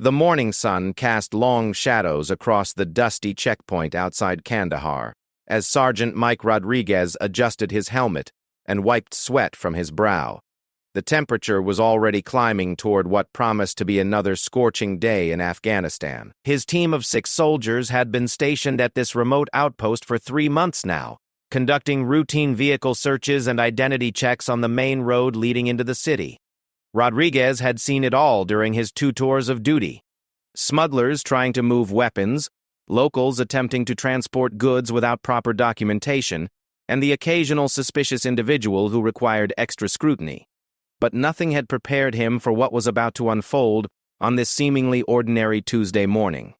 The morning sun cast long shadows across the dusty checkpoint outside Kandahar, as Sergeant Mike Rodriguez adjusted his helmet and wiped sweat from his brow. The temperature was already climbing toward what promised to be another scorching day in Afghanistan. His team of 6 soldiers had been stationed at this remote outpost for 3 months now, conducting routine vehicle searches and identity checks on the main road leading into the city. Rodriguez had seen it all during his 2 tours of duty. Smugglers trying to move weapons, locals attempting to transport goods without proper documentation, and the occasional suspicious individual who required extra scrutiny. But nothing had prepared him for what was about to unfold on this seemingly ordinary Tuesday morning.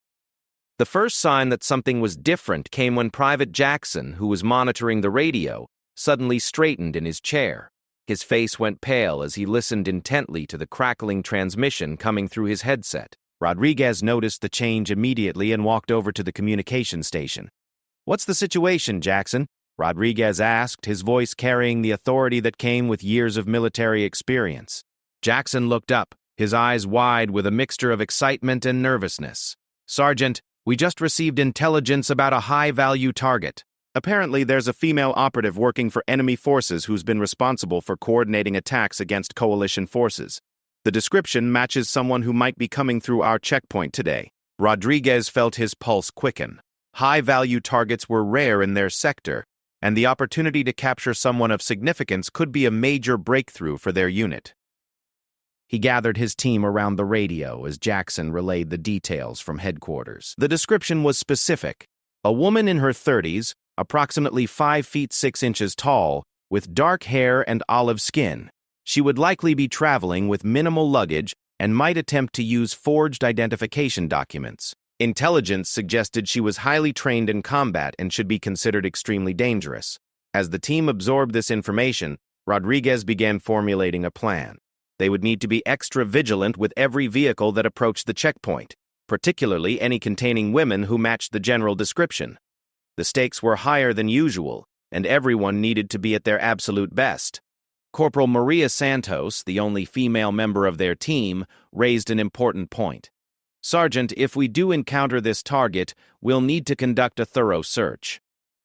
The first sign that something was different came when Private Jackson, who was monitoring the radio, suddenly straightened in his chair. His face went pale as he listened intently to the crackling transmission coming through his headset. Rodriguez noticed the change immediately and walked over to the communication station. "What's the situation, Jackson?" Rodriguez asked, his voice carrying the authority that came with years of military experience. Jackson looked up, his eyes wide with a mixture of excitement and nervousness. "Sergeant, we just received intelligence about a high-value target. Apparently, there's a female operative working for enemy forces who's been responsible for coordinating attacks against coalition forces. The description matches someone who might be coming through our checkpoint today." Rodriguez felt his pulse quicken. High-value targets were rare in their sector, and the opportunity to capture someone of significance could be a major breakthrough for their unit. He gathered his team around the radio as Jackson relayed the details from headquarters. The description was specific. A woman in her 30s, approximately 5 feet 6 inches tall, with dark hair and olive skin. She would likely be traveling with minimal luggage and might attempt to use forged identification documents. Intelligence suggested she was highly trained in combat and should be considered extremely dangerous. As the team absorbed this information, Rodriguez began formulating a plan. They would need to be extra vigilant with every vehicle that approached the checkpoint, particularly any containing women who matched the general description. The stakes were higher than usual, and everyone needed to be at their absolute best. Corporal Maria Santos, the only female member of their team, raised an important point. "Sergeant, if we do encounter this target, we'll need to conduct a thorough search.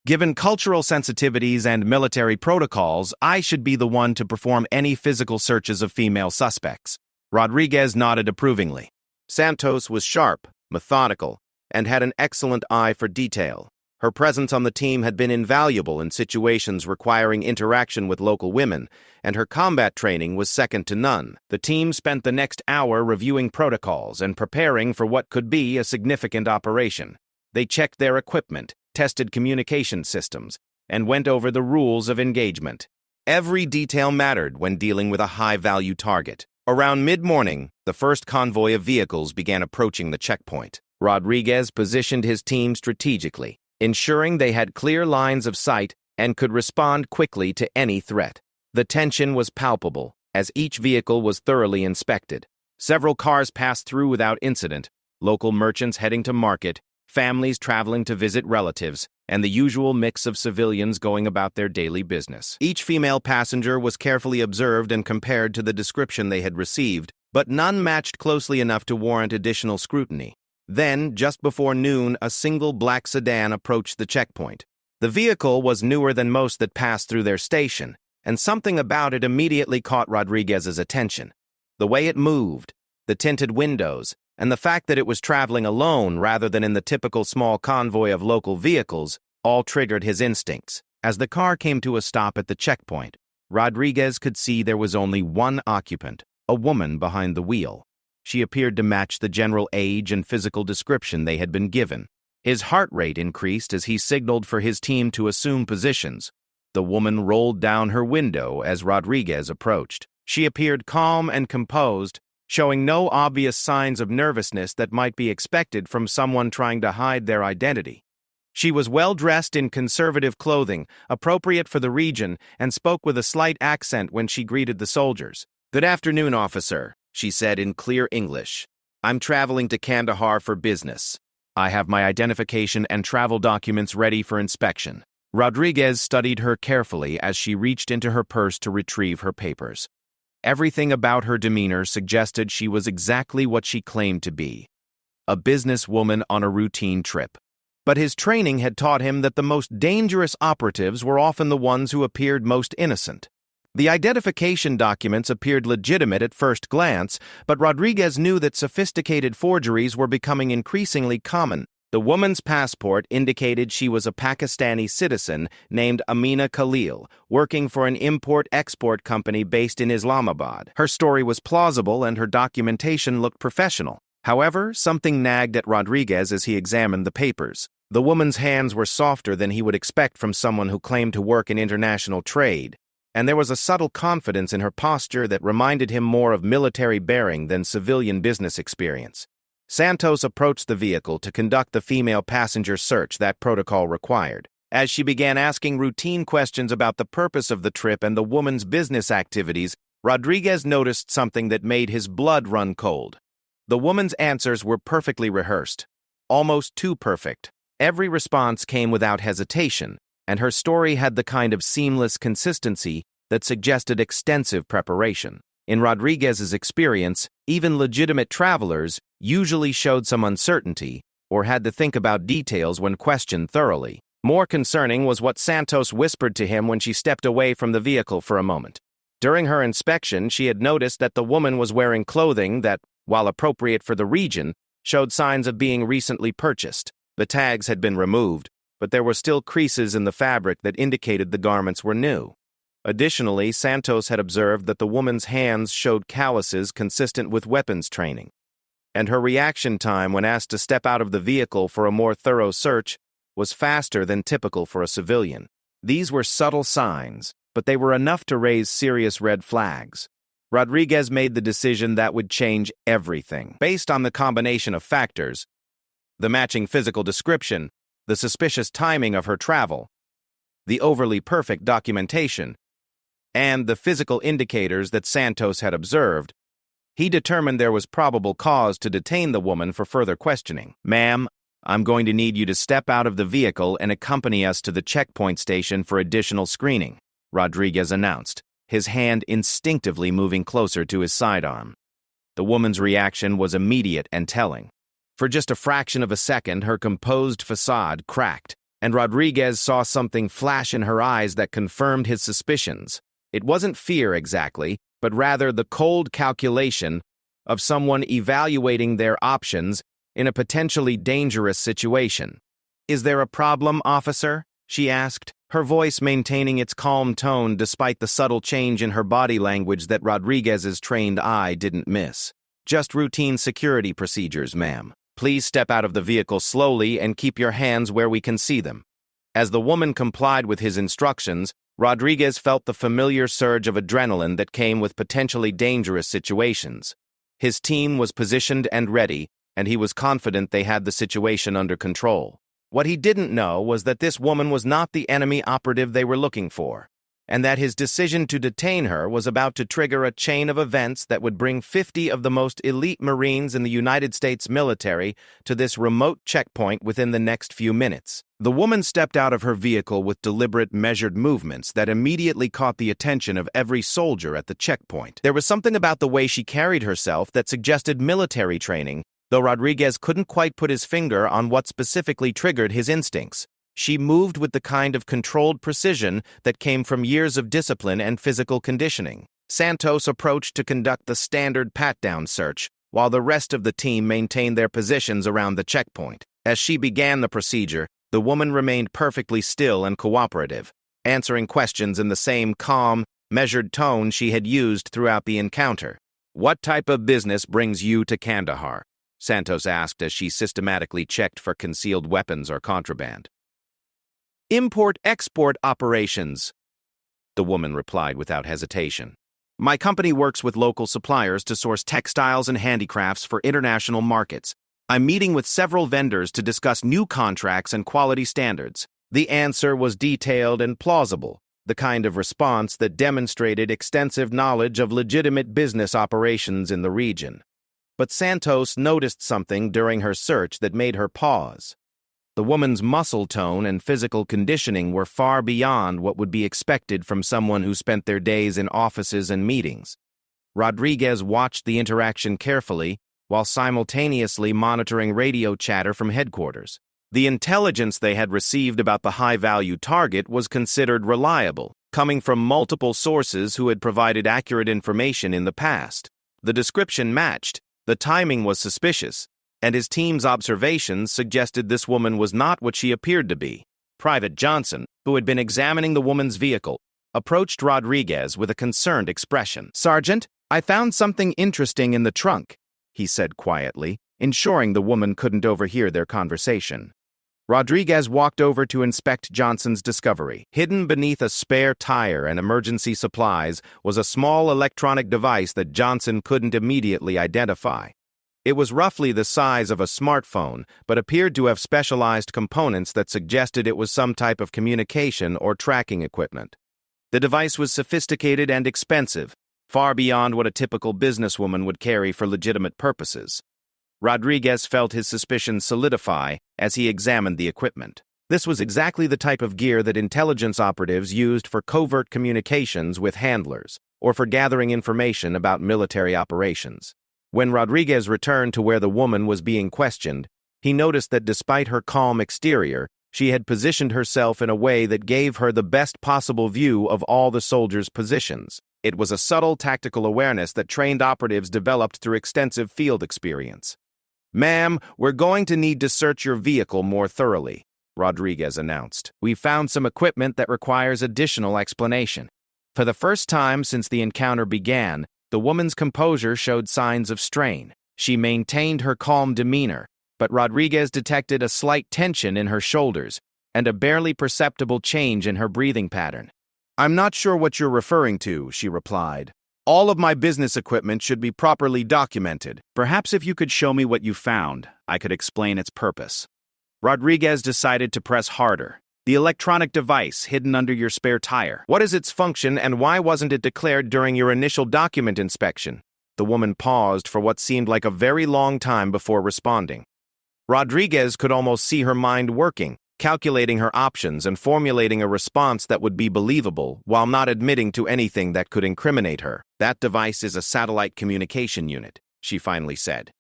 Given cultural sensitivities and military protocols, I should be the one to perform any physical searches of female suspects." Rodriguez nodded approvingly. Santos was sharp, methodical, and had an excellent eye for detail. Her presence on the team had been invaluable in situations requiring interaction with local women, and her combat training was second to none. The team spent the next hour reviewing protocols and preparing for what could be a significant operation. They checked their equipment, tested communication systems, and went over the rules of engagement. Every detail mattered when dealing with a high-value target. Around mid-morning, the first convoy of vehicles began approaching the checkpoint. Rodriguez positioned his team strategically, ensuring they had clear lines of sight and could respond quickly to any threat. The tension was palpable, as each vehicle was thoroughly inspected. Several cars passed through without incident, local merchants heading to market, families traveling to visit relatives, and the usual mix of civilians going about their daily business. Each female passenger was carefully observed and compared to the description they had received, but none matched closely enough to warrant additional scrutiny. Then, just before noon, a single black sedan approached the checkpoint. The vehicle was newer than most that passed through their station, and something about it immediately caught Rodriguez's attention. The way it moved, the tinted windows, and the fact that it was traveling alone rather than in the typical small convoy of local vehicles all triggered his instincts. As the car came to a stop at the checkpoint, Rodriguez could see there was only one occupant, a woman behind the wheel. She appeared to match the general age and physical description they had been given. His heart rate increased as he signaled for his team to assume positions. The woman rolled down her window as Rodriguez approached. She appeared calm and composed, showing no obvious signs of nervousness that might be expected from someone trying to hide their identity. She was well-dressed in conservative clothing, appropriate for the region, and spoke with a slight accent when she greeted the soldiers. "Good afternoon, officer," she said in clear English. "I'm traveling to Kandahar for business. I have my identification and travel documents ready for inspection." Rodriguez studied her carefully as she reached into her purse to retrieve her papers. Everything about her demeanor suggested she was exactly what she claimed to be, a businesswoman on a routine trip. But his training had taught him that the most dangerous operatives were often the ones who appeared most innocent. The identification documents appeared legitimate at first glance, but Rodriguez knew that sophisticated forgeries were becoming increasingly common. The woman's passport indicated she was a Pakistani citizen named Amina Khalil, working for an import-export company based in Islamabad. Her story was plausible and her documentation looked professional. However, something nagged at Rodriguez as he examined the papers. The woman's hands were softer than he would expect from someone who claimed to work in international trade, and there was a subtle confidence in her posture that reminded him more of military bearing than civilian business experience. Santos approached the vehicle to conduct the female passenger search that protocol required. As she began asking routine questions about the purpose of the trip and the woman's business activities, Rodriguez noticed something that made his blood run cold. The woman's answers were perfectly rehearsed, almost too perfect. Every response came without hesitation, and her story had the kind of seamless consistency that suggested extensive preparation. In Rodriguez's experience, even legitimate travelers usually showed some uncertainty or had to think about details when questioned thoroughly. More concerning was what Santos whispered to him when she stepped away from the vehicle for a moment. During her inspection, she had noticed that the woman was wearing clothing that, while appropriate for the region, showed signs of being recently purchased. The tags had been removed, but there were still creases in the fabric that indicated the garments were new. Additionally, Santos had observed that the woman's hands showed calluses consistent with weapons training, and her reaction time when asked to step out of the vehicle for a more thorough search was faster than typical for a civilian. These were subtle signs, but they were enough to raise serious red flags. Rodriguez made the decision that would change everything. Based on the combination of factors, the matching physical description, the suspicious timing of her travel, the overly perfect documentation, and the physical indicators that Santos had observed, he determined there was probable cause to detain the woman for further questioning. "Ma'am, I'm going to need you to step out of the vehicle and accompany us to the checkpoint station for additional screening," Rodriguez announced, his hand instinctively moving closer to his sidearm. The woman's reaction was immediate and telling. For just a fraction of a second, her composed facade cracked, and Rodriguez saw something flash in her eyes that confirmed his suspicions. It wasn't fear exactly, but rather the cold calculation of someone evaluating their options in a potentially dangerous situation. "Is there a problem, officer?" she asked, her voice maintaining its calm tone despite the subtle change in her body language that Rodriguez's trained eye didn't miss. "Just routine security procedures, ma'am. Please step out of the vehicle slowly and keep your hands where we can see them." As the woman complied with his instructions, Rodriguez felt the familiar surge of adrenaline that came with potentially dangerous situations. His team was positioned and ready, and he was confident they had the situation under control. What he didn't know was that this woman was not the enemy operative they were looking for, and that his decision to detain her was about to trigger a chain of events that would bring 50 of the most elite Marines in the United States military to this remote checkpoint within the next few minutes. The woman stepped out of her vehicle with deliberate, measured movements that immediately caught the attention of every soldier at the checkpoint. There was something about the way she carried herself that suggested military training, though Rodriguez couldn't quite put his finger on what specifically triggered his instincts. She moved with the kind of controlled precision that came from years of discipline and physical conditioning. Santos approached to conduct the standard pat-down search, while the rest of the team maintained their positions around the checkpoint. As she began the procedure, the woman remained perfectly still and cooperative, answering questions in the same calm, measured tone she had used throughout the encounter. "What type of business brings you to Kandahar?" Santos asked as she systematically checked for concealed weapons or contraband. "Import-export operations," the woman replied without hesitation. "My company works with local suppliers to source textiles and handicrafts for international markets. I'm meeting with several vendors to discuss new contracts and quality standards." The answer was detailed and plausible, the kind of response that demonstrated extensive knowledge of legitimate business operations in the region. But Santos noticed something during her search that made her pause. The woman's muscle tone and physical conditioning were far beyond what would be expected from someone who spent their days in offices and meetings. Rodriguez watched the interaction carefully while simultaneously monitoring radio chatter from headquarters. The intelligence they had received about the high-value target was considered reliable, coming from multiple sources who had provided accurate information in the past. The description matched, the timing was suspicious, and his team's observations suggested this woman was not what she appeared to be. Private Johnson, who had been examining the woman's vehicle, approached Rodriguez with a concerned expression. "Sergeant, I found something interesting in the trunk," he said quietly, ensuring the woman couldn't overhear their conversation. Rodriguez walked over to inspect Johnson's discovery. Hidden beneath a spare tire and emergency supplies was a small electronic device that Johnson couldn't immediately identify. It was roughly the size of a smartphone, but appeared to have specialized components that suggested it was some type of communication or tracking equipment. The device was sophisticated and expensive, far beyond what a typical businesswoman would carry for legitimate purposes. Rodriguez felt his suspicions solidify as he examined the equipment. This was exactly the type of gear that intelligence operatives used for covert communications with handlers, or for gathering information about military operations. When Rodriguez returned to where the woman was being questioned, he noticed that despite her calm exterior, she had positioned herself in a way that gave her the best possible view of all the soldiers' positions. It was a subtle tactical awareness that trained operatives developed through extensive field experience. "Ma'am, we're going to need to search your vehicle more thoroughly," Rodriguez announced. "We found some equipment that requires additional explanation." For the first time since the encounter began, the woman's composure showed signs of strain. She maintained her calm demeanor, but Rodriguez detected a slight tension in her shoulders and a barely perceptible change in her breathing pattern. "I'm not sure what you're referring to," she replied. "All of my business equipment should be properly documented. Perhaps if you could show me what you found, I could explain its purpose." Rodriguez decided to press harder. "The electronic device hidden under your spare tire. What is its function and why wasn't it declared during your initial document inspection?" The woman paused for what seemed like a very long time before responding. Rodriguez could almost see her mind working, calculating her options and formulating a response that would be believable while not admitting to anything that could incriminate her. "That device is a satellite communication unit," she finally said.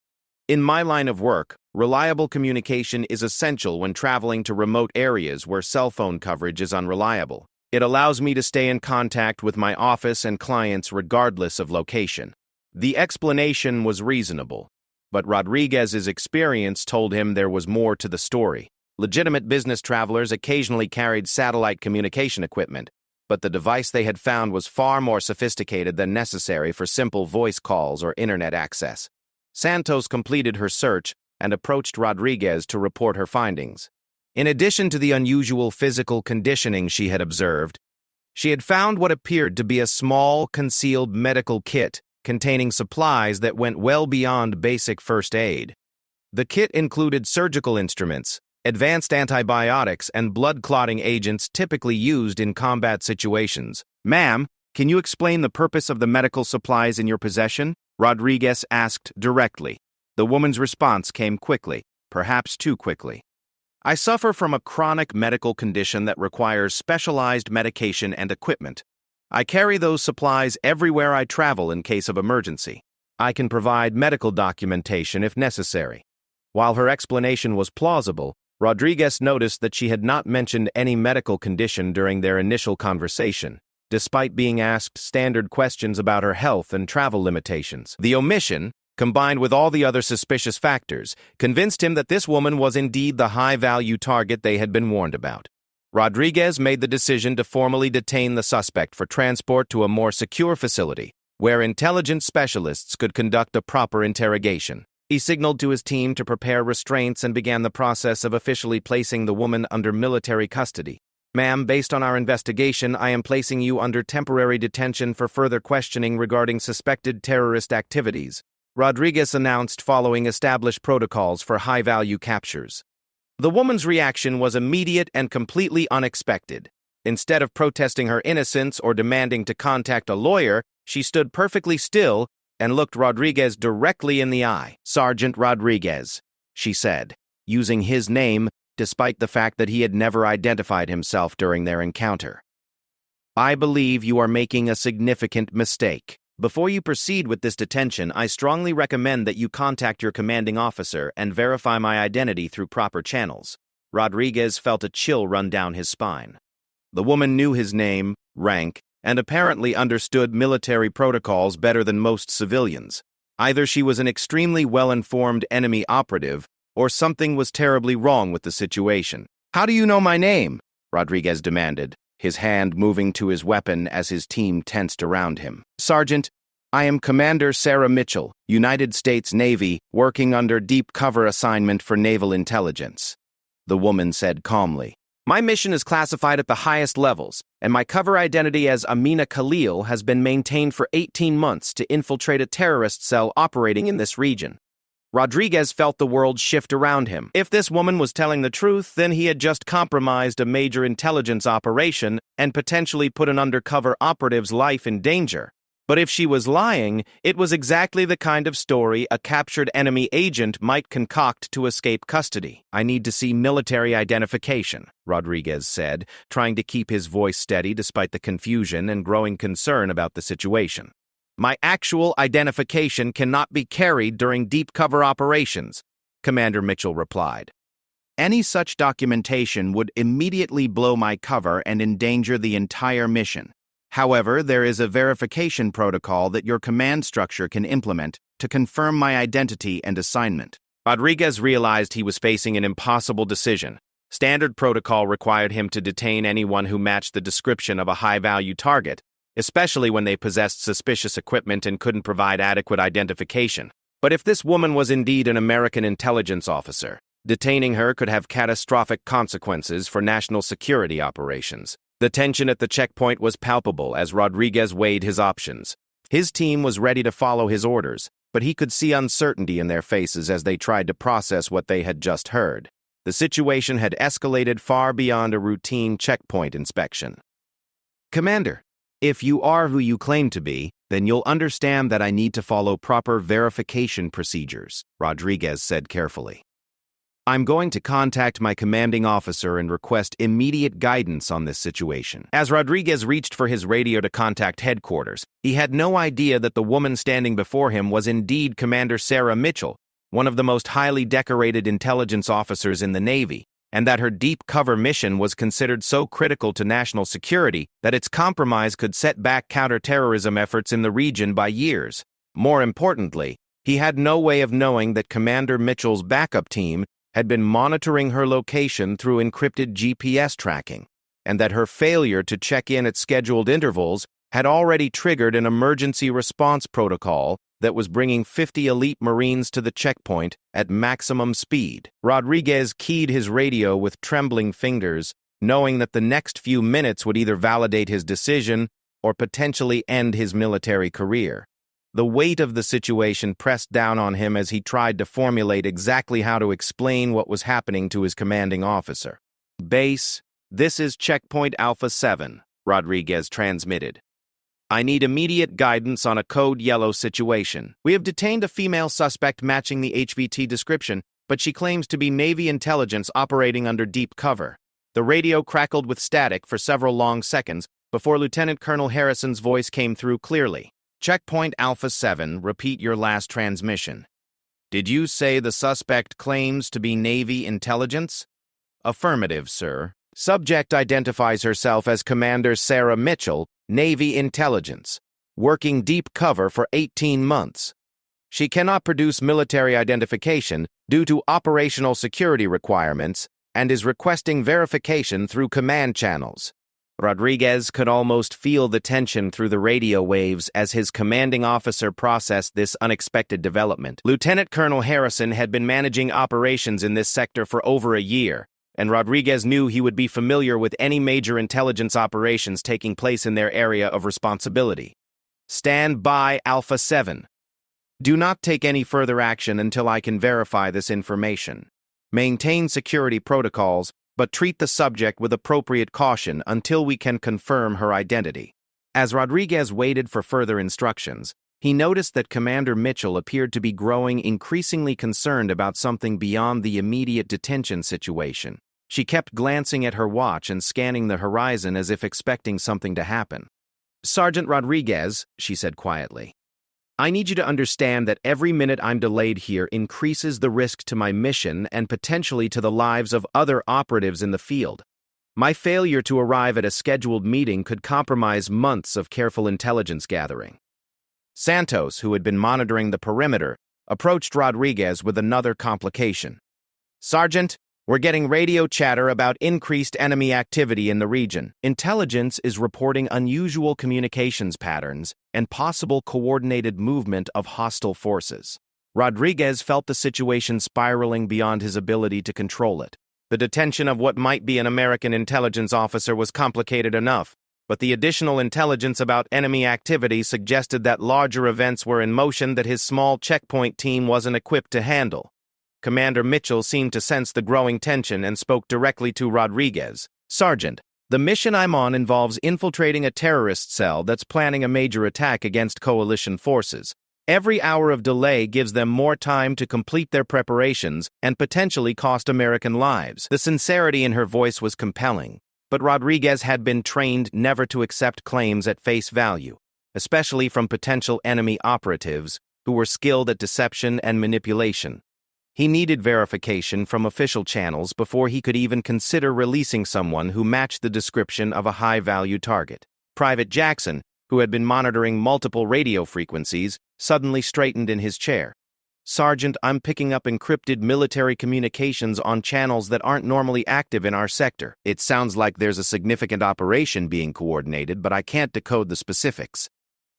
"In my line of work, reliable communication is essential when traveling to remote areas where cell phone coverage is unreliable. It allows me to stay in contact with my office and clients regardless of location." The explanation was reasonable, but Rodriguez's experience told him there was more to the story. Legitimate business travelers occasionally carried satellite communication equipment, but the device they had found was far more sophisticated than necessary for simple voice calls or internet access. Santos completed her search and approached Rodriguez to report her findings. In addition to the unusual physical conditioning she had observed, she had found what appeared to be a small, concealed medical kit containing supplies that went well beyond basic first aid. The kit included surgical instruments, advanced antibiotics, and blood-clotting agents typically used in combat situations. "Ma'am, can you explain the purpose of the medical supplies in your possession?" Rodriguez asked directly. The woman's response came quickly, perhaps too quickly. "I suffer from a chronic medical condition that requires specialized medication and equipment. I carry those supplies everywhere I travel in case of emergency. I can provide medical documentation if necessary." While her explanation was plausible, Rodriguez noticed that she had not mentioned any medical condition during their initial conversation, despite being asked standard questions about her health and travel limitations. The omission, combined with all the other suspicious factors, convinced him that this woman was indeed the high-value target they had been warned about. Rodriguez made the decision to formally detain the suspect for transport to a more secure facility, where intelligence specialists could conduct a proper interrogation. He signaled to his team to prepare restraints and began the process of officially placing the woman under military custody. "Ma'am, based on our investigation, I am placing you under temporary detention for further questioning regarding suspected terrorist activities," Rodriguez announced following established protocols for high-value captures. The woman's reaction was immediate and completely unexpected. Instead of protesting her innocence or demanding to contact a lawyer, she stood perfectly still and looked Rodriguez directly in the eye. "Sergeant Rodriguez," she said, using his name despite the fact that he had never identified himself during their encounter. "I believe you are making a significant mistake. Before you proceed with this detention, I strongly recommend that you contact your commanding officer and verify my identity through proper channels. Rodriguez felt a chill run down his spine. The woman knew his name, rank, and apparently understood military protocols better than most civilians. Either she was an extremely well-informed enemy operative, or something was terribly wrong with the situation. "How do you know my name?" Rodriguez demanded, his hand moving to his weapon as his team tensed around him. "Sergeant, I am Commander Sarah Mitchell, United States Navy, working under deep cover assignment for naval intelligence," the woman said calmly. "My mission is classified at the highest levels, and my cover identity as Amina Khalil has been maintained for 18 months to infiltrate a terrorist cell operating in this region." Rodriguez felt the world shift around him. If this woman was telling the truth, then he had just compromised a major intelligence operation and potentially put an undercover operative's life in danger. But if she was lying, it was exactly the kind of story a captured enemy agent might concoct to escape custody. "I need to see military identification," Rodriguez said, trying to keep his voice steady despite the confusion and growing concern about the situation. "My actual identification cannot be carried during deep cover operations," Commander Mitchell replied. "Any such documentation would immediately blow my cover and endanger the entire mission. However, there is a verification protocol that your command structure can implement to confirm my identity and assignment." Rodriguez realized he was facing an impossible decision. Standard protocol required him to detain anyone who matched the description of a high-value target, especially when they possessed suspicious equipment and couldn't provide adequate identification. But if this woman was indeed an American intelligence officer, detaining her could have catastrophic consequences for national security operations. The tension at the checkpoint was palpable as Rodriguez weighed his options. His team was ready to follow his orders, but he could see uncertainty in their faces as they tried to process what they had just heard. The situation had escalated far beyond a routine checkpoint inspection. "Commander, if you are who you claim to be, then you'll understand that I need to follow proper verification procedures," Rodriguez said carefully. "I'm going to contact my commanding officer and request immediate guidance on this situation." As Rodriguez reached for his radio to contact headquarters, he had no idea that the woman standing before him was indeed Commander Sarah Mitchell, one of the most highly decorated intelligence officers in the Navy, and that her deep cover mission was considered so critical to national security that its compromise could set back counterterrorism efforts in the region by years. More importantly, he had no way of knowing that Commander Mitchell's backup team had been monitoring her location through encrypted GPS tracking, and that her failure to check in at scheduled intervals had already triggered an emergency response protocol that was bringing 50 elite Marines to the checkpoint at maximum speed. Rodriguez keyed his radio with trembling fingers, knowing that the next few minutes would either validate his decision or potentially end his military career. The weight of the situation pressed down on him as he tried to formulate exactly how to explain what was happening to his commanding officer. "Base, this is Checkpoint Alpha 7, Rodriguez transmitted. "I need immediate guidance on a Code Yellow situation. We have detained a female suspect matching the HVT description, but she claims to be Navy intelligence operating under deep cover." The radio crackled with static for several long seconds before Lieutenant Colonel Harrison's voice came through clearly. "Checkpoint Alpha 7, repeat your last transmission. Did you say the suspect claims to be Navy intelligence?" "Affirmative, sir. Subject identifies herself as Commander Sarah Mitchell, Navy intelligence, working deep cover for 18 months. She cannot produce military identification due to operational security requirements and is requesting verification through command channels." Rodriguez could almost feel the tension through the radio waves as his commanding officer processed this unexpected development. Lieutenant Colonel Harrison had been managing operations in this sector for over a year, and Rodriguez knew he would be familiar with any major intelligence operations taking place in their area of responsibility. "Stand by, Alpha 7. Do not take any further action until I can verify this information. Maintain security protocols, but treat the subject with appropriate caution until we can confirm her identity." As Rodriguez waited for further instructions, he noticed that Commander Mitchell appeared to be growing increasingly concerned about something beyond the immediate detention situation. She kept glancing at her watch and scanning the horizon as if expecting something to happen. Sergeant Rodriguez, she said quietly, I need you to understand that every minute I'm delayed here increases the risk to my mission and potentially to the lives of other operatives in the field. My failure to arrive at a scheduled meeting could compromise months of careful intelligence gathering. Santos, who had been monitoring the perimeter, approached Rodriguez with another complication. Sergeant, we're getting radio chatter about increased enemy activity in the region. Intelligence is reporting unusual communications patterns and possible coordinated movement of hostile forces. Rodriguez felt the situation spiraling beyond his ability to control it. The detention of what might be an American intelligence officer was complicated enough, but the additional intelligence about enemy activity suggested that larger events were in motion that his small checkpoint team wasn't equipped to handle. Commander Mitchell seemed to sense the growing tension and spoke directly to Rodriguez. Sergeant, the mission I'm on involves infiltrating a terrorist cell that's planning a major attack against coalition forces. Every hour of delay gives them more time to complete their preparations and potentially cost American lives. The sincerity in her voice was compelling, but Rodriguez had been trained never to accept claims at face value, especially from potential enemy operatives who were skilled at deception and manipulation. He needed verification from official channels before he could even consider releasing someone who matched the description of a high-value target. Private Jackson, who had been monitoring multiple radio frequencies, suddenly straightened in his chair. Sergeant, I'm picking up encrypted military communications on channels that aren't normally active in our sector. It sounds like there's a significant operation being coordinated, but I can't decode the specifics.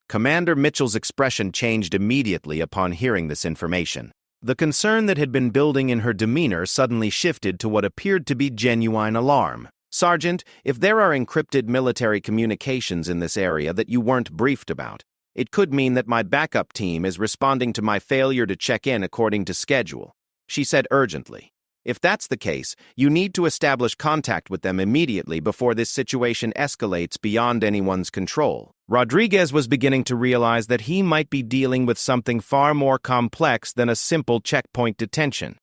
Commander Mitchell's expression changed immediately upon hearing this information. The concern that had been building in her demeanor suddenly shifted to what appeared to be genuine alarm. Sergeant, if there are encrypted military communications in this area that you weren't briefed about, it could mean that my backup team is responding to my failure to check in according to schedule, she said urgently. If that's the case, you need to establish contact with them immediately before this situation escalates beyond anyone's control. Rodriguez was beginning to realize that he might be dealing with something far more complex than a simple checkpoint detention.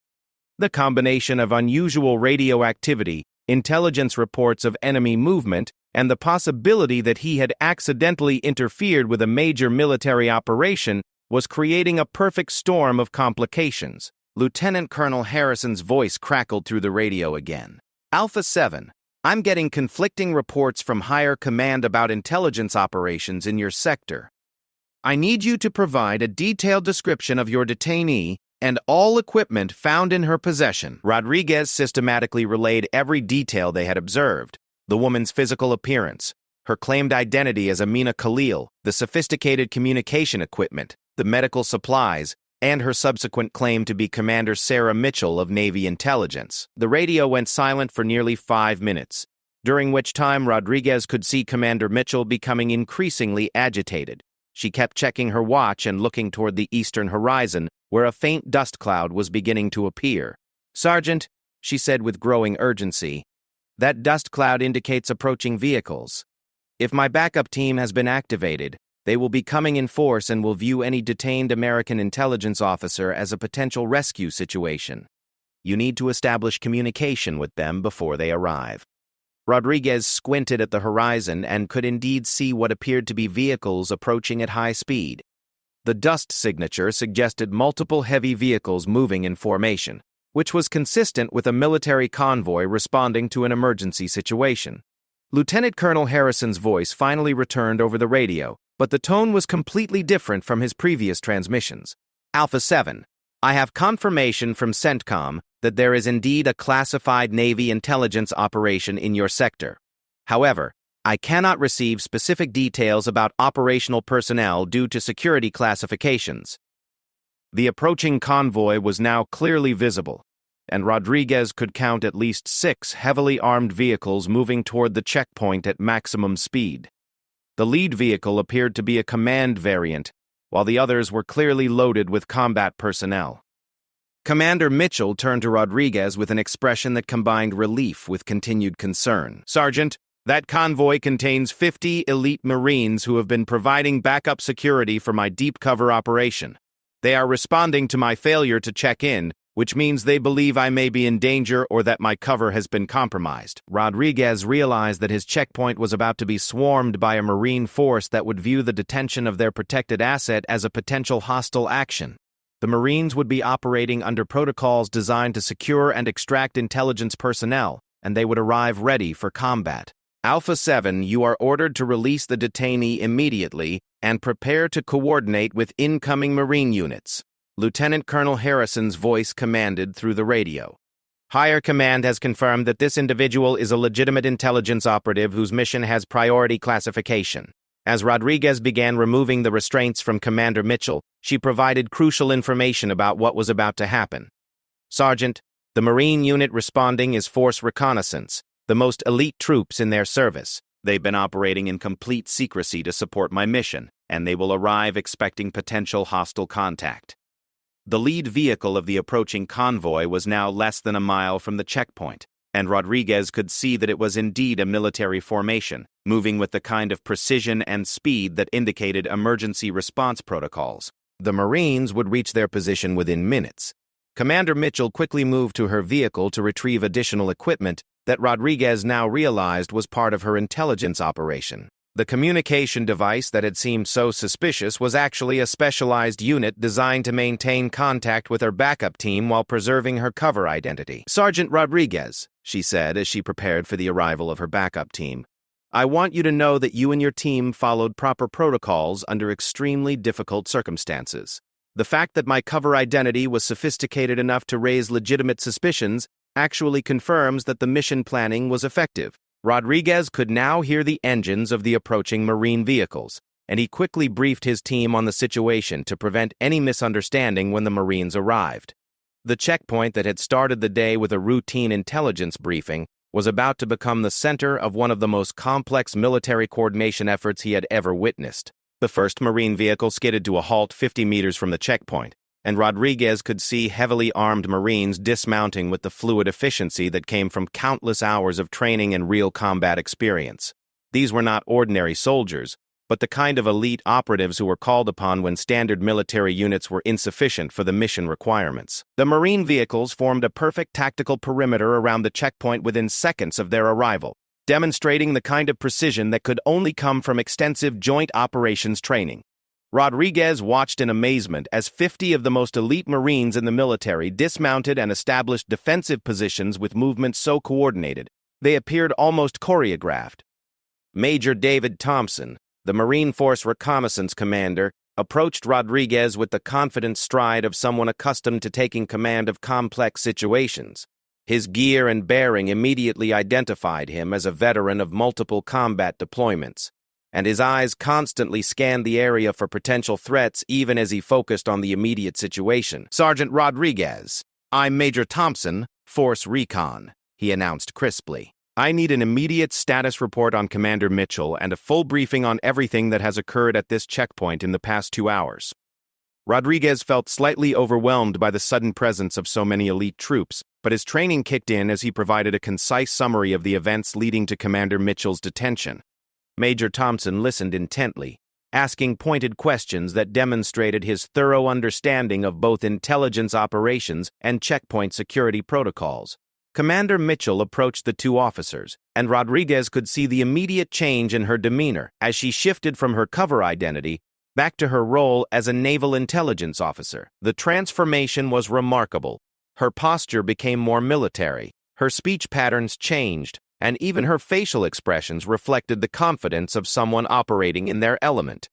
The combination of unusual radio activity, intelligence reports of enemy movement, and the possibility that he had accidentally interfered with a major military operation was creating a perfect storm of complications. Lieutenant Colonel Harrison's voice crackled through the radio again. Alpha 7, I'm getting conflicting reports from higher command about intelligence operations in your sector. I need you to provide a detailed description of your detainee and all equipment found in her possession. Rodriguez systematically relayed every detail they had observed: the woman's physical appearance, her claimed identity as Amina Khalil, the sophisticated communication equipment, the medical supplies, and her subsequent claim to be Commander Sarah Mitchell of Navy Intelligence. The radio went silent for nearly 5 minutes, during which time Rodriguez could see Commander Mitchell becoming increasingly agitated. She kept checking her watch and looking toward the eastern horizon, where a faint dust cloud was beginning to appear. Sergeant, she said with growing urgency, that dust cloud indicates approaching vehicles. If my backup team has been activated, they will be coming in force and will view any detained American intelligence officer as a potential rescue situation. You need to establish communication with them before they arrive. Rodriguez squinted at the horizon and could indeed see what appeared to be vehicles approaching at high speed. The dust signature suggested multiple heavy vehicles moving in formation, which was consistent with a military convoy responding to an emergency situation. Lieutenant Colonel Harrison's voice finally returned over the radio, but the tone was completely different from his previous transmissions. Alpha 7, I have confirmation from CENTCOM that there is indeed a classified Navy intelligence operation in your sector. However, I cannot receive specific details about operational personnel due to security classifications. The approaching convoy was now clearly visible, and Rodriguez could count at least 6 heavily armed vehicles moving toward the checkpoint at maximum speed. The lead vehicle appeared to be a command variant, while the others were clearly loaded with combat personnel. Commander Mitchell turned to Rodriguez with an expression that combined relief with continued concern. Sergeant, that convoy contains 50 elite Marines who have been providing backup security for my deep cover operation. They are responding to my failure to check in, which means they believe I may be in danger or that my cover has been compromised. Rodriguez realized that his checkpoint was about to be swarmed by a Marine force that would view the detention of their protected asset as a potential hostile action. The Marines would be operating under protocols designed to secure and extract intelligence personnel, and they would arrive ready for combat. Alpha 7, you are ordered to release the detainee immediately and prepare to coordinate with incoming Marine units. Lieutenant Colonel Harrison's voice commanded through the radio. Higher command has confirmed that this individual is a legitimate intelligence operative whose mission has priority classification. As Rodriguez began removing the restraints from Commander Mitchell, she provided crucial information about what was about to happen. Sergeant, the Marine unit responding is Force Reconnaissance, the most elite troops in their service. They've been operating in complete secrecy to support my mission, and they will arrive expecting potential hostile contact. The lead vehicle of the approaching convoy was now less than a mile from the checkpoint, and Rodriguez could see that it was indeed a military formation, moving with the kind of precision and speed that indicated emergency response protocols. The Marines would reach their position within minutes. Commander Mitchell quickly moved to her vehicle to retrieve additional equipment that Rodriguez now realized was part of her intelligence operation. The communication device that had seemed so suspicious was actually a specialized unit designed to maintain contact with her backup team while preserving her cover identity. Sergeant Rodriguez, she said as she prepared for the arrival of her backup team, I want you to know that you and your team followed proper protocols under extremely difficult circumstances. The fact that my cover identity was sophisticated enough to raise legitimate suspicions actually confirms that the mission planning was effective. Rodriguez could now hear the engines of the approaching Marine vehicles, and he quickly briefed his team on the situation to prevent any misunderstanding when the Marines arrived. The checkpoint that had started the day with a routine intelligence briefing was about to become the center of one of the most complex military coordination efforts he had ever witnessed. The first Marine vehicle skidded to a halt 50 meters from the checkpoint, and Rodriguez could see heavily armed Marines dismounting with the fluid efficiency that came from countless hours of training and real combat experience. These were not ordinary soldiers, but the kind of elite operatives who were called upon when standard military units were insufficient for the mission requirements. The Marine vehicles formed a perfect tactical perimeter around the checkpoint within seconds of their arrival, demonstrating the kind of precision that could only come from extensive joint operations training. Rodriguez watched in amazement as 50 of the most elite Marines in the military dismounted and established defensive positions with movements so coordinated, they appeared almost choreographed. Major David Thompson, the Marine Force Reconnaissance Commander, approached Rodriguez with the confident stride of someone accustomed to taking command of complex situations. His gear and bearing immediately identified him as a veteran of multiple combat deployments, and his eyes constantly scanned the area for potential threats even as he focused on the immediate situation. Sergeant Rodriguez, I'm Major Thompson, Force Recon, he announced crisply. I need an immediate status report on Commander Mitchell and a full briefing on everything that has occurred at this checkpoint in the past 2 hours. Rodriguez felt slightly overwhelmed by the sudden presence of so many elite troops, but his training kicked in as he provided a concise summary of the events leading to Commander Mitchell's detention. Major Thompson listened intently, asking pointed questions that demonstrated his thorough understanding of both intelligence operations and checkpoint security protocols. Commander Mitchell approached the two officers, and Rodriguez could see the immediate change in her demeanor as she shifted from her cover identity back to her role as a naval intelligence officer. The transformation was remarkable. Her posture became more military, her speech patterns changed, and even her facial expressions reflected the confidence of someone operating in their element.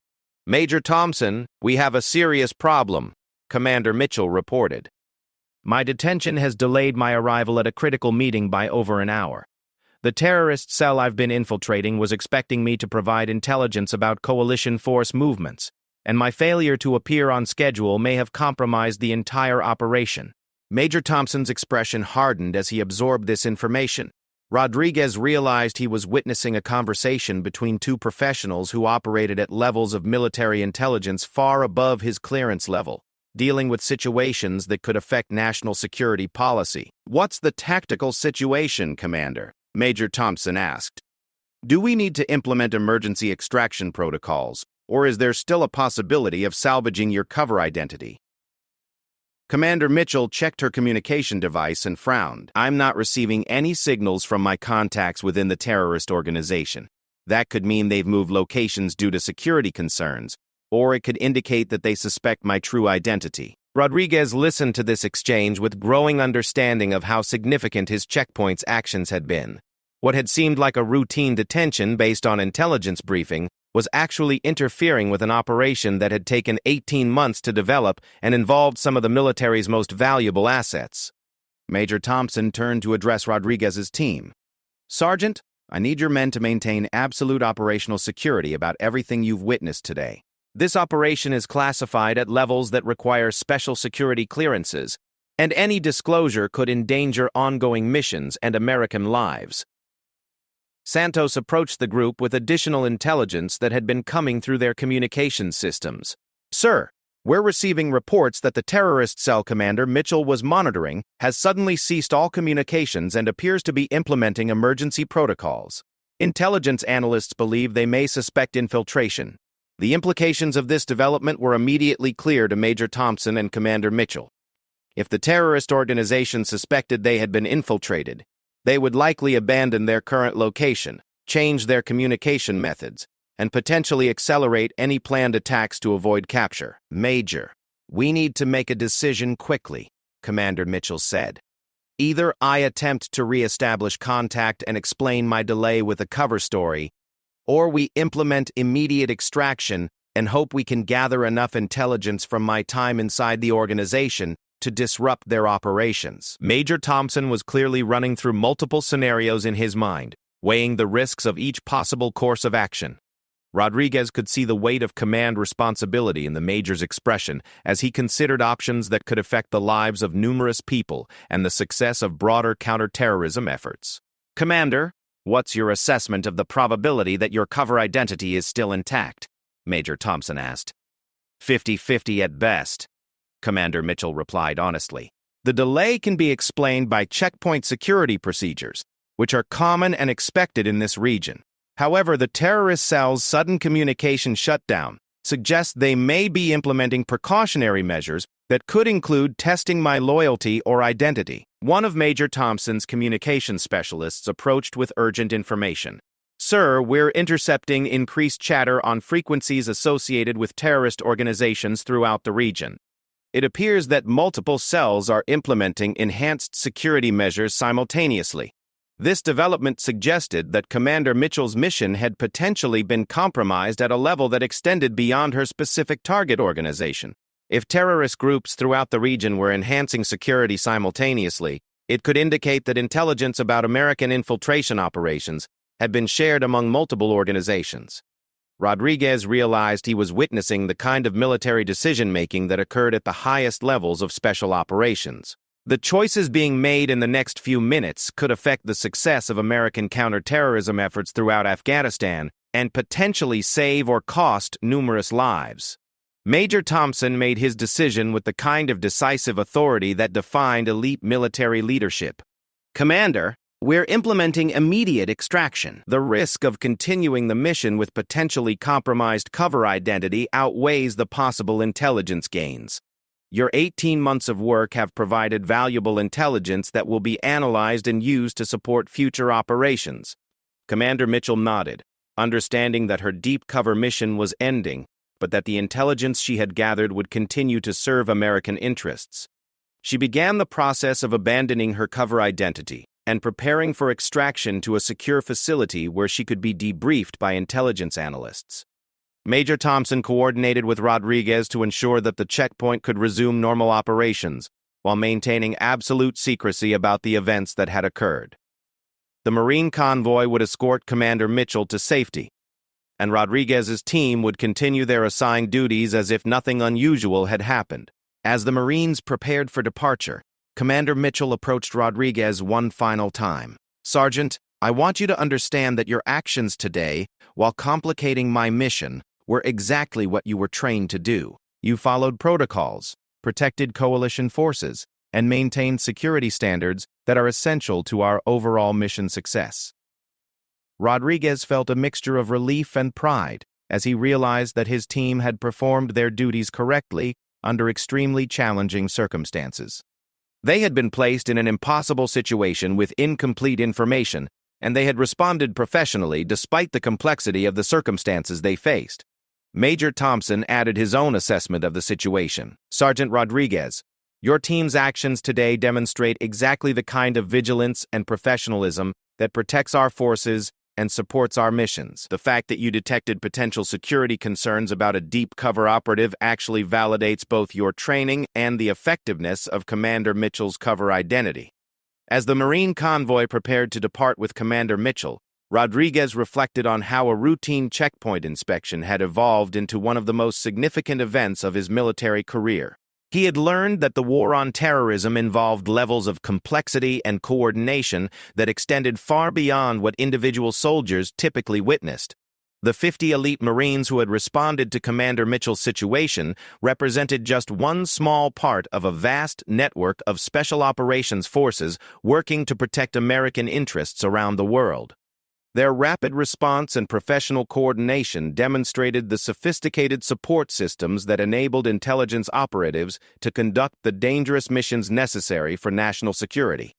Major Thompson, we have a serious problem, Commander Mitchell reported. My detention has delayed my arrival at a critical meeting by over an hour. The terrorist cell I've been infiltrating was expecting me to provide intelligence about coalition force movements, and my failure to appear on schedule may have compromised the entire operation. Major Thompson's expression hardened as he absorbed this information. Rodriguez realized he was witnessing a conversation between two professionals who operated at levels of military intelligence far above his clearance level, dealing with situations that could affect national security policy. What's the tactical situation, Commander? Major Thompson asked. Do we need to implement emergency extraction protocols, or is there still a possibility of salvaging your cover identity? Commander Mitchell checked her communication device and frowned. I'm not receiving any signals from my contacts within the terrorist organization. That could mean they've moved locations due to security concerns, or it could indicate that they suspect my true identity. Rodriguez listened to this exchange with growing understanding of how significant his checkpoint's actions had been. What had seemed like a routine detention based on intelligence briefing was actually interfering with an operation that had taken 18 months to develop and involved some of the military's most valuable assets. Major Thompson turned to address Rodriguez's team. Sergeant, I need your men to maintain absolute operational security about everything you've witnessed today. This operation is classified at levels that require special security clearances, and any disclosure could endanger ongoing missions and American lives. Santos approached the group with additional intelligence that had been coming through their communications systems. Sir, we're receiving reports that the terrorist cell commander Mitchell was monitoring has suddenly ceased all communications and appears to be implementing emergency protocols. Intelligence analysts believe they may suspect infiltration. The implications of this development were immediately clear to Major Thompson and Commander Mitchell. If the terrorist organization suspected they had been infiltrated, they would likely abandon their current location, change their communication methods, and potentially accelerate any planned attacks to avoid capture. Major, we need to make a decision quickly, Commander Mitchell said. Either I attempt to re-establish contact and explain my delay with a cover story, or we implement immediate extraction and hope we can gather enough intelligence from my time inside the organization to disrupt their operations. Major Thompson was clearly running through multiple scenarios in his mind, weighing the risks of each possible course of action. Rodriguez could see the weight of command responsibility in the Major's expression as he considered options that could affect the lives of numerous people and the success of broader counterterrorism efforts. Commander, what's your assessment of the probability that your cover identity is still intact? Major Thompson asked. 50-50 at best, Commander Mitchell replied honestly. The delay can be explained by checkpoint security procedures, which are common and expected in this region. However, the terrorist cell's sudden communication shutdown suggests they may be implementing precautionary measures that could include testing my loyalty or identity. One of Major Thompson's communication specialists approached with urgent information. Sir, we're intercepting increased chatter on frequencies associated with terrorist organizations throughout the region. It appears that multiple cells are implementing enhanced security measures simultaneously. This development suggested that Commander Mitchell's mission had potentially been compromised at a level that extended beyond her specific target organization. If terrorist groups throughout the region were enhancing security simultaneously, it could indicate that intelligence about American infiltration operations had been shared among multiple organizations. Rodriguez realized he was witnessing the kind of military decision-making that occurred at the highest levels of special operations. The choices being made in the next few minutes could affect the success of American counterterrorism efforts throughout Afghanistan and potentially save or cost numerous lives. Major Thompson made his decision with the kind of decisive authority that defined elite military leadership. Commander, we're implementing immediate extraction. The risk of continuing the mission with potentially compromised cover identity outweighs the possible intelligence gains. Your 18 months of work have provided valuable intelligence that will be analyzed and used to support future operations. Commander Mitchell nodded, understanding that her deep cover mission was ending, but that the intelligence she had gathered would continue to serve American interests. She began the process of abandoning her cover identity and preparing for extraction to a secure facility where she could be debriefed by intelligence analysts. Major Thompson coordinated with Rodriguez to ensure that the checkpoint could resume normal operations while maintaining absolute secrecy about the events that had occurred. The Marine convoy would escort Commander Mitchell to safety, and Rodriguez's team would continue their assigned duties as if nothing unusual had happened. As the Marines prepared for departure, Commander Mitchell approached Rodriguez one final time. Sergeant, I want you to understand that your actions today, while complicating my mission, were exactly what you were trained to do. You followed protocols, protected coalition forces, and maintained security standards that are essential to our overall mission success. Rodriguez felt a mixture of relief and pride as he realized that his team had performed their duties correctly under extremely challenging circumstances. They had been placed in an impossible situation with incomplete information, and they had responded professionally despite the complexity of the circumstances they faced. Major Thompson added his own assessment of the situation. Sergeant Rodriguez, your team's actions today demonstrate exactly the kind of vigilance and professionalism that protects our forces and supports our missions. The fact that you detected potential security concerns about a deep cover operative actually validates both your training and the effectiveness of Commander Mitchell's cover identity. As the Marine convoy prepared to depart with Commander Mitchell, Rodriguez reflected on how a routine checkpoint inspection had evolved into one of the most significant events of his military career. He had learned that the war on terrorism involved levels of complexity and coordination that extended far beyond what individual soldiers typically witnessed. The 50 elite Marines who had responded to Commander Mitchell's situation represented just one small part of a vast network of special operations forces working to protect American interests around the world. Their rapid response and professional coordination demonstrated the sophisticated support systems that enabled intelligence operatives to conduct the dangerous missions necessary for national security.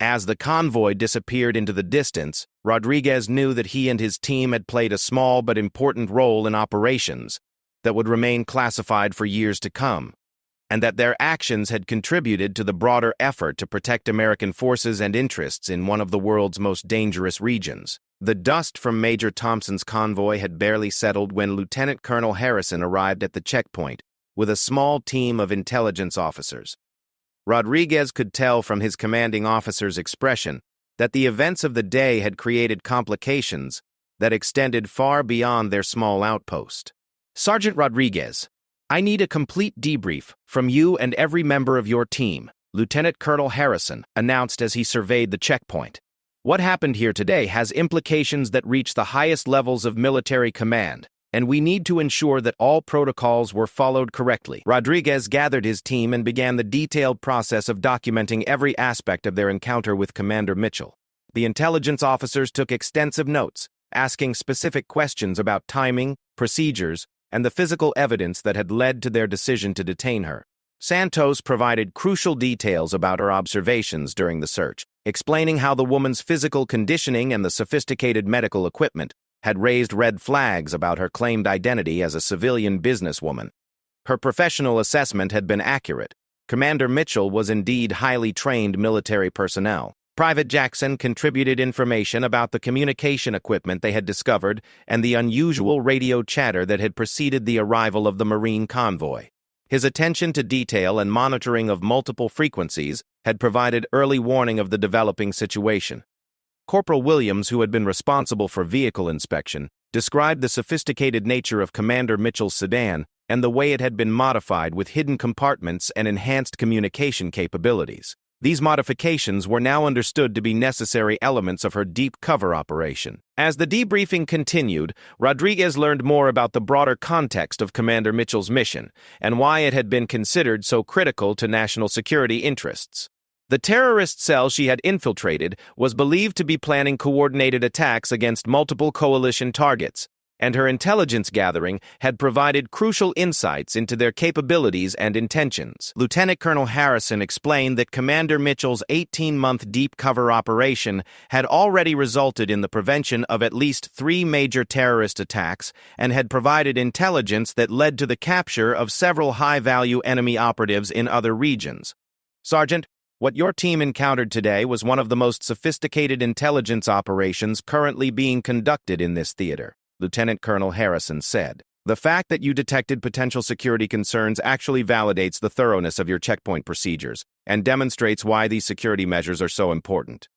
As the convoy disappeared into the distance, Rodriguez knew that he and his team had played a small but important role in operations that would remain classified for years to come, and that their actions had contributed to the broader effort to protect American forces and interests in one of the world's most dangerous regions. The dust from Major Thompson's convoy had barely settled when Lieutenant Colonel Harrison arrived at the checkpoint with a small team of intelligence officers. Rodriguez could tell from his commanding officer's expression that the events of the day had created complications that extended far beyond their small outpost. Sergeant Rodriguez, I need a complete debrief from you and every member of your team, Lieutenant Colonel Harrison announced as he surveyed the checkpoint. What happened here today has implications that reach the highest levels of military command, and we need to ensure that all protocols were followed correctly. Rodriguez gathered his team and began the detailed process of documenting every aspect of their encounter with Commander Mitchell. The intelligence officers took extensive notes, asking specific questions about timing, procedures, and the physical evidence that had led to their decision to detain her. Santos provided crucial details about her observations during the search, explaining how the woman's physical conditioning and the sophisticated medical equipment had raised red flags about her claimed identity as a civilian businesswoman. Her professional assessment had been accurate. Commander Mitchell was indeed highly trained military personnel. Private Jackson contributed information about the communication equipment they had discovered and the unusual radio chatter that had preceded the arrival of the Marine convoy. His attention to detail and monitoring of multiple frequencies had provided early warning of the developing situation. Corporal Williams, who had been responsible for vehicle inspection, described the sophisticated nature of Commander Mitchell's sedan and the way it had been modified with hidden compartments and enhanced communication capabilities. These modifications were now understood to be necessary elements of her deep cover operation. As the debriefing continued, Rodriguez learned more about the broader context of Commander Mitchell's mission and why it had been considered so critical to national security interests. The terrorist cell she had infiltrated was believed to be planning coordinated attacks against multiple coalition targets, and her intelligence gathering had provided crucial insights into their capabilities and intentions. Lieutenant Colonel Harrison explained that Commander Mitchell's 18-month deep cover operation had already resulted in the prevention of at least 3 major terrorist attacks and had provided intelligence that led to the capture of several high-value enemy operatives in other regions. Sergeant, what your team encountered today was one of the most sophisticated intelligence operations currently being conducted in this theater, Lieutenant Colonel Harrison said. The fact that you detected potential security concerns actually validates the thoroughness of your checkpoint procedures and demonstrates why these security measures are so important.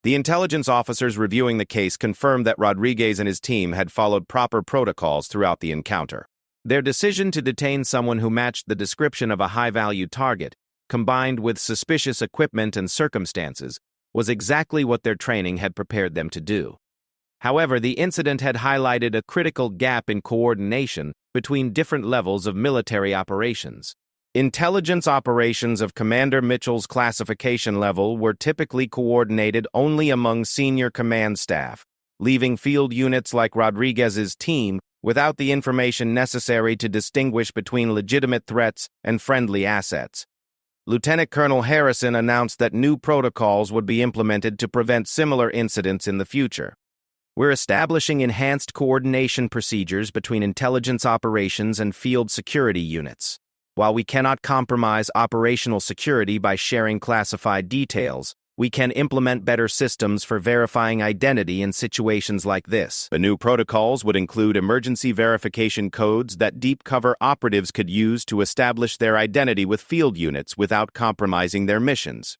The intelligence officers reviewing the case confirmed that Rodriguez and his team had followed proper protocols throughout the encounter. Their decision to detain someone who matched the description of a high-value target, combined with suspicious equipment and circumstances, was exactly what their training had prepared them to do. However, the incident had highlighted a critical gap in coordination between different levels of military operations. Intelligence operations of Commander Mitchell's classification level were typically coordinated only among senior command staff, leaving field units like Rodriguez's team without the information necessary to distinguish between legitimate threats and friendly assets. Lieutenant Colonel Harrison announced that new protocols would be implemented to prevent similar incidents in the future. We're establishing enhanced coordination procedures between intelligence operations and field security units. While we cannot compromise operational security by sharing classified details, we can implement better systems for verifying identity in situations like this. The new protocols would include emergency verification codes that deep cover operatives could use to establish their identity with field units without compromising their missions.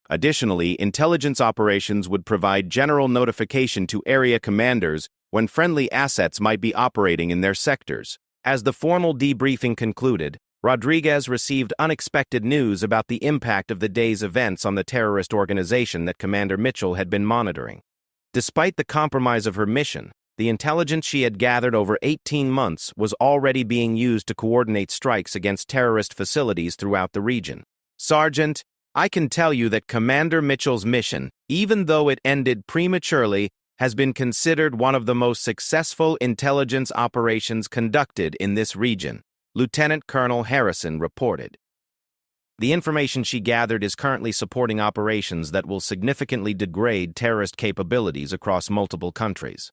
Additionally, intelligence operations would provide general notification to area commanders when friendly assets might be operating in their sectors. As the formal debriefing concluded, Rodriguez received unexpected news about the impact of the day's events on the terrorist organization that Commander Mitchell had been monitoring. Despite the compromise of her mission, the intelligence she had gathered over 18 months was already being used to coordinate strikes against terrorist facilities throughout the region. Sergeant, I can tell you that Commander Mitchell's mission, even though it ended prematurely, has been considered one of the most successful intelligence operations conducted in this region, Lieutenant Colonel Harrison reported. The information she gathered is currently supporting operations that will significantly degrade terrorist capabilities across multiple countries.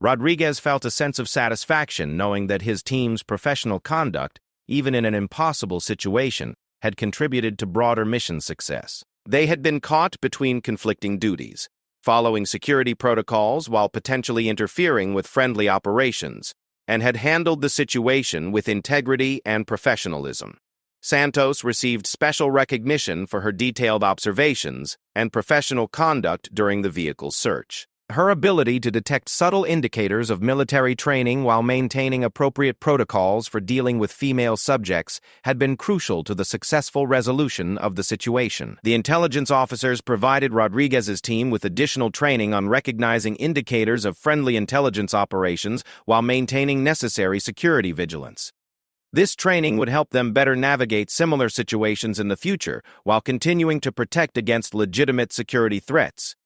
Rodriguez felt a sense of satisfaction knowing that his team's professional conduct, even in an impossible situation, had contributed to broader mission success. They had been caught between conflicting duties, following security protocols while potentially interfering with friendly operations, and had handled the situation with integrity and professionalism. Santos received special recognition for her detailed observations and professional conduct during the vehicle's search. Her ability to detect subtle indicators of military training while maintaining appropriate protocols for dealing with female subjects had been crucial to the successful resolution of the situation. The intelligence officers provided Rodriguez's team with additional training on recognizing indicators of friendly intelligence operations while maintaining necessary security vigilance. This training would help them better navigate similar situations in the future while continuing to protect against legitimate security threats.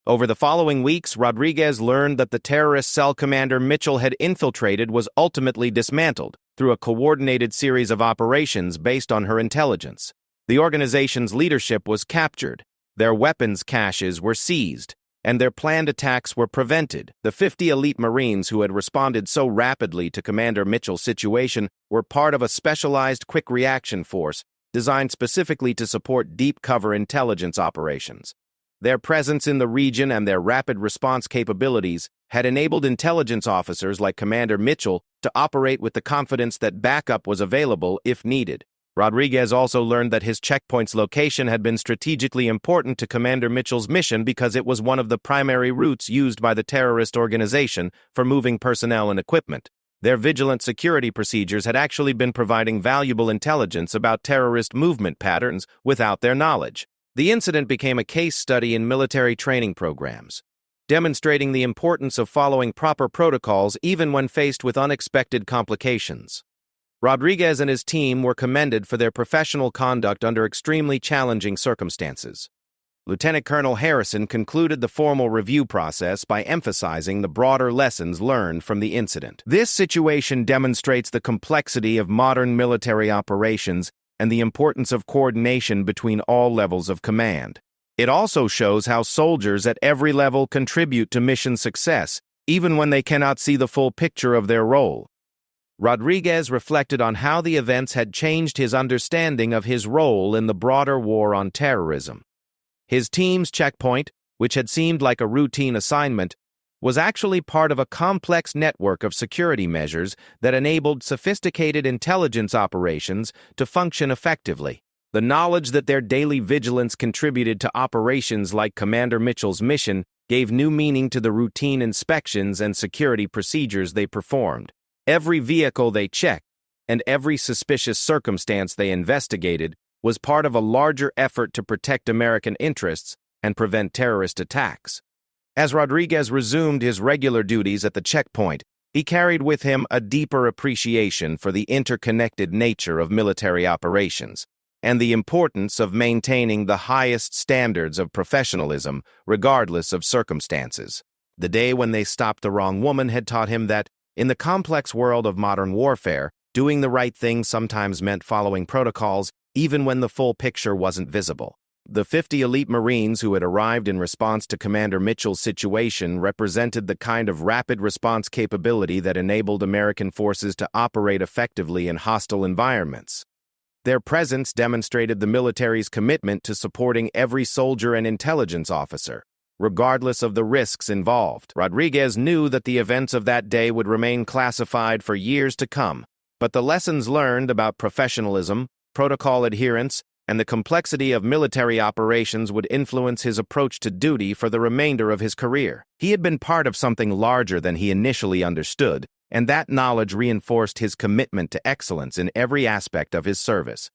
Over the following weeks, Rodriguez learned that the terrorist cell Commander Mitchell had infiltrated was ultimately dismantled through a coordinated series of operations based on her intelligence. The organization's leadership was captured, their weapons caches were seized, and their planned attacks were prevented. The 50 elite Marines who had responded so rapidly to Commander Mitchell's situation were part of a specialized quick reaction force designed specifically to support deep cover intelligence operations. Their presence in the region and their rapid response capabilities had enabled intelligence officers like Commander Mitchell to operate with the confidence that backup was available if needed. Rodriguez also learned that his checkpoint's location had been strategically important to Commander Mitchell's mission because it was one of the primary routes used by the terrorist organization for moving personnel and equipment. Their vigilant security procedures had actually been providing valuable intelligence about terrorist movement patterns without their knowledge. The incident became a case study in military training programs, demonstrating the importance of following proper protocols even when faced with unexpected complications. Rodriguez and his team were commended for their professional conduct under extremely challenging circumstances. Lieutenant Colonel Harrison concluded the formal review process by emphasizing the broader lessons learned from the incident. This situation demonstrates the complexity of modern military operations and the importance of coordination between all levels of command. It also shows how soldiers at every level contribute to mission success, even when they cannot see the full picture of their role. Rodriguez reflected on how the events had changed his understanding of his role in the broader war on terrorism. His team's checkpoint, which had seemed like a routine assignment, was actually part of a complex network of security measures that enabled sophisticated intelligence operations to function effectively. The knowledge that their daily vigilance contributed to operations like Commander Mitchell's mission gave new meaning to the routine inspections and security procedures they performed. Every vehicle they checked, and every suspicious circumstance they investigated, was part of a larger effort to protect American interests and prevent terrorist attacks. As Rodriguez resumed his regular duties at the checkpoint, he carried with him a deeper appreciation for the interconnected nature of military operations and the importance of maintaining the highest standards of professionalism regardless of circumstances. The day when they stopped the wrong woman had taught him that, in the complex world of modern warfare, doing the right thing sometimes meant following protocols, even when the full picture wasn't visible. The 50 elite Marines who had arrived in response to Commander Mitchell's situation represented the kind of rapid response capability that enabled American forces to operate effectively in hostile environments. Their presence demonstrated the military's commitment to supporting every soldier and intelligence officer, regardless of the risks involved. Rodriguez knew that the events of that day would remain classified for years to come, but the lessons learned about professionalism, protocol adherence, and the complexity of military operations would influence his approach to duty for the remainder of his career. He had been part of something larger than he initially understood, and that knowledge reinforced his commitment to excellence in every aspect of his service.